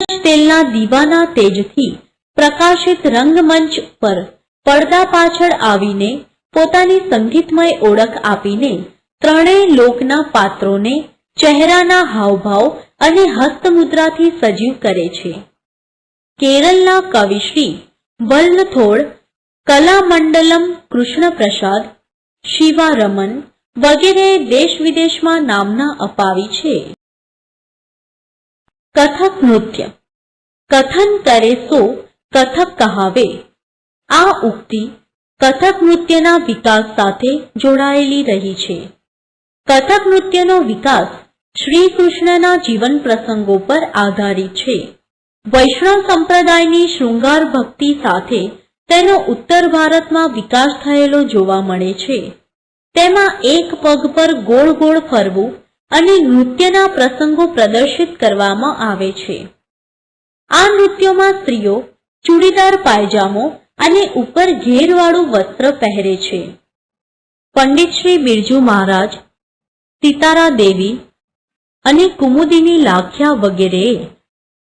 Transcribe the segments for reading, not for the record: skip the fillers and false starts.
તેલના દીવાના તેજથી પ્રકાશિત રંગમંચ પર પડદા પાછળ આવીને પોતાની સંગીતમય ઓળખ આપીને ત્રણેય લોકના પાત્રોને ચહેરાના હાવભાવ અને હસ્તમુદ્રાથી સજીવ કરે છે. કેરળના કવિશ્રી વલ્લથોડ કલામંડલમ કૃષ્ણપ્રસાદ, શિવા રમન વગેરે દેશ વિદેશમાં નામના અપાવી છે. કથક નૃત્ય. કથન કરે સો કથક કહાવે. આ ઉક્તિ કથક નૃત્યના વિકાસ સાથે જોડાયેલી રહી છે. કથક નૃત્યનો વિકાસ શ્રી કૃષ્ણના જીવન પ્રસંગો પર આધારિત છે. વૈષ્ણવ સંપ્રદાયની શૃંગાર ભક્તિ સાથે તેનો ઉત્તર ભારતમાં વિકાસ થયેલો જોવા મળે છે. તેમાં એક પગ પર ગોળ ગોળ ફરવું અને નૃત્યના પ્રસંગો પ્રદર્શિત કરવામાં આવે છે. આ નૃત્યોમાં સ્ત્રીઓ ચૂડીદાર પાયજામો અને ઉપર ઘેરવાળું વસ્ત્ર પહેરે છે. પંડિત શ્રી બિરજુ મહારાજ, સિતારા દેવી અને કુમુદિની લાખ્યા વગેરેએ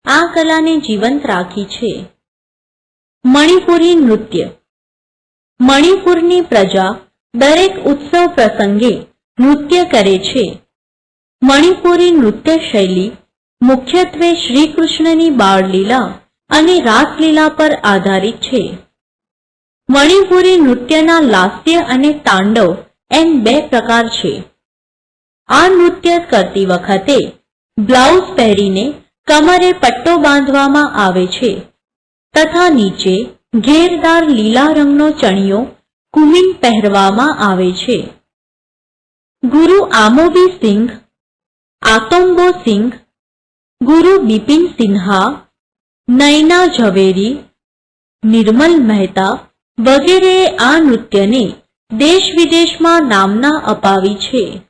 આ કલાને જીવંત રાખી છે. મણિપુરી નૃત્ય. મણિપુરની પ્રજા દરેક ઉત્સવ પ્રસંગે નૃત્ય કરે છે. મણિપુરી નૃત્ય શૈલી મુખ્યત્વે શ્રી કૃષ્ણની બાળલીલા અને રાસલીલા પર આધારિત છે. મણિપુરી નૃત્યના લાસ્ય અને તાંડવ એમ બે પ્રકાર છે. આ નૃત્ય કરતી વખતે બ્લાઉઝ પહેરીને કમરે પટ્ટો બાંધવામાં આવે છે તથા નીચે ઘેરદાર લીલા રંગનો ચણિયો કુમિન પહેરવામાં આવે છે. ગુરુ આમોબી સિંઘ, આતોમ્બો સિંઘ, ગુરુ બિપિન સિન્હા, નૈના ઝવેરી, નિર્મલ મહેતા વગેરેએ આ નૃત્યને દેશ વિદેશમાં નામના અપાવી છે.